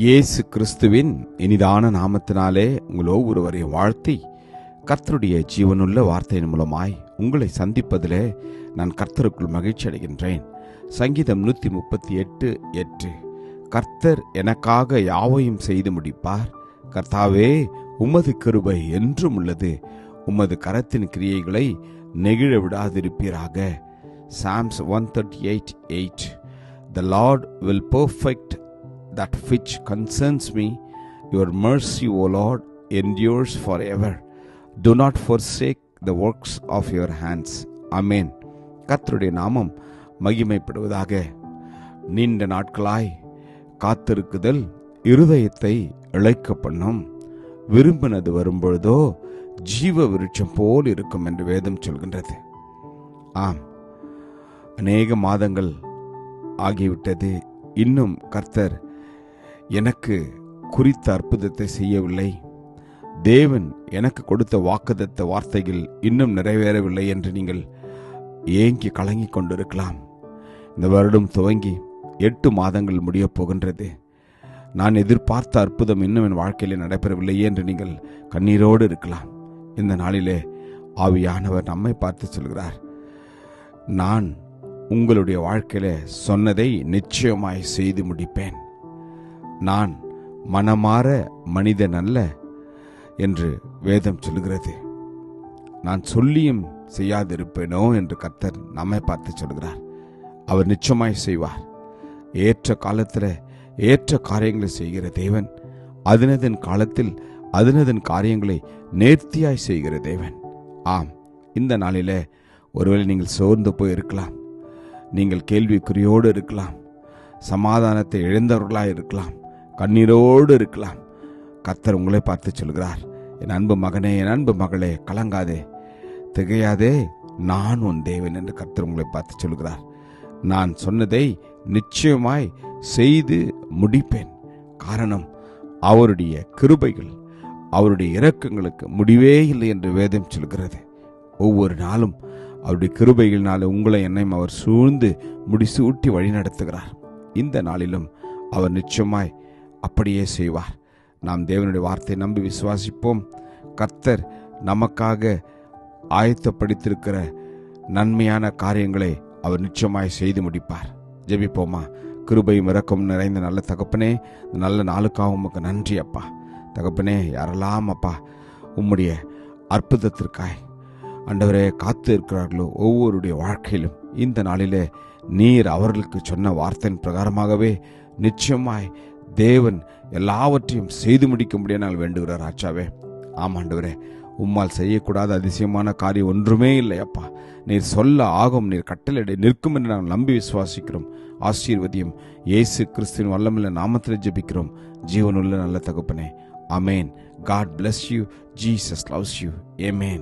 இயேசு கிறிஸ்துவின் இனிதான நாமத்தினாலே உங்கள் ஒவ்வொருவரையும் வாழ்த்தி, கர்த்தருடைய ஜீவனுள்ள வார்த்தையின் மூலமாய் உங்களை சந்திப்பதிலே நான் கர்த்தருக்குள் மகிழ்ச்சி அடைகின்றேன். சங்கீதம் 138:8. கர்த்தர் எனக்காக யாவையும் செய்து முடிப்பார். கர்த்தாவே, உமது கிருபை என்றும் உள்ளது. உமது கரத்தின் கிரியைகளை நெகிழ விடாதிருப்பீராக. Psalms 138:8. The Lord will perfect that which concerns me. Your mercy, O Lord, endures forever. Do not forsake the works of your hands. Amen. கர்த்தருடைய நாமம் மகிமைப்படுவதாக. நீண்ட நாட்களாய் காத்திருக்குதல் இருதயத்தை இளைக்க பண்ணும். விரும்பினது வரும்பொழுதோ ஜீவ விருட்சம் போல் இருக்கும் என்று வேதம் சொல்கின்றது. ஆம், அநேக மாதங்கள் ஆகிவிட்டது. இன்னும் கர்த்தர் எனக்கு குறித்த அற்புதத்தை செய்யவில்லை. தேவன் எனக்கு கொடுத்த வாக்குத்தத்த வார்த்தைகள் இன்னும் நிறைவேறவில்லை என்று நீங்கள் ஏங்கி கலங்கிக் கொண்டிருக்கலாம். இந்த வருடம் துவங்கி 8 மாதங்கள் முடியப் போகின்றது. நான் எதிர்பார்த்த அற்புதம் இன்னும் என் வாழ்க்கையில் நடைபெறவில்லையே என்று நீங்கள் கண்ணீரோடு இருக்கலாம். இந்த நாளிலே ஆவியானவர் நம்மை பார்த்து சொல்கிறார், நான் உங்களுடைய வாழ்க்கையில சொன்னதை நிச்சயமாய் செய்து முடிப்பேன். நான் மனமாற மனிதன் அல்ல என்று வேதம் சொல்கிறது. நான் சொல்லியும் செய்யாதிருப்பேனோ என்று கர்த்தர் நம்மை பார்த்து சொல்கிறார். அவர் நிச்சயமாய் செய்வார். ஏற்ற காலத்தில் ஏற்ற காரியங்களை செய்கிற தேவன், அதனதன் காலத்தில் அதனதன் காரியங்களை நேர்த்தியாய் செய்கிற தேவன். ஆம், இந்த நாளில ஒருவேளை நீங்கள் சோர்ந்து போய் இருக்கலாம். நீங்கள் கேள்விக்குறியோடு இருக்கலாம். சமாதானத்தை இழந்தவர்களாய் இருக்கலாம். கண்ணீரோடு இருக்கலாம். கர்த்தர் உங்களை பார்த்து சொல்கிறார், என் அன்பு மகனே, என் அன்பு மகளே, கலங்காதே, திகையாதே, நான் உன் தேவன் என்று கர்த்தர் உங்களை பார்த்து சொல்கிறார். நான் சொன்னதை நிச்சயமாய் செய்து முடிப்பேன். காரணம், அவருடைய கிருபைகள், அவருடைய இரக்கங்களுக்கு முடிவே இல்லை என்று வேதம் சொல்கிறது. ஒவ்வொரு நாளும் அவருடைய கிருபைகளினால உங்களை என்னையும் அவர் சூழ்ந்து முடிசூட்டி வழி நடத்துகிறார். இந்த நாளிலும் அவர் நிச்சயமாய் அப்படியே செய்வார். நாம் தேவனுடைய வார்த்தையை நம்பி விசுவாசிப்போம். கர்த்தர் நமக்காக ஆயத்தப்படுத்தியிருக்கிற நன்மையான காரியங்களை அவர் நிச்சயமாய் செய்து முடிப்பார். ஜெபிப்போமா? கிருபையும் இரக்கமும் நிறைந்த நல்ல தகப்பனே, நல்ல நாளுக்காக உமக்கு நன்றி அப்பா. தகப்பனே, யாரெல்லாம் அப்பா உம்முடைய அற்புதத்திற்காய் ஆண்டவரே காத்து இருக்கிறார்களோ ஒவ்வொருடைய வாழ்க்கையிலும் இந்த நாளிலே நீர் அவர்களுக்கு சொன்ன வார்த்தையின் பிரகாரமாகவே நிச்சயமாய் தேவன் எல்லாவற்றையும் செய்து முடிக்க முடிய நாங்கள் வேண்டுகிறார் ஆச்சாவே. ஆமாண்டவரே, உம்மால் செய்யக்கூடாத அதிசயமான காரியம் ஒன்றுமே இல்லை அப்பா. நீர் சொல்ல ஆகும், நீர் கட்டளை நிற்கும் என்று நாங்கள் நம்பி விசுவாசிக்கிறோம். ஆசீர்வதியும். இயேசு கிறிஸ்துவின் வல்லமையுள்ள நாமத்தில் ஜெபிக்கிறோம் ஜீவனுள்ள நல்ல தகப்பனே. ஆமென். God bless you. Jesus loves you. Amen.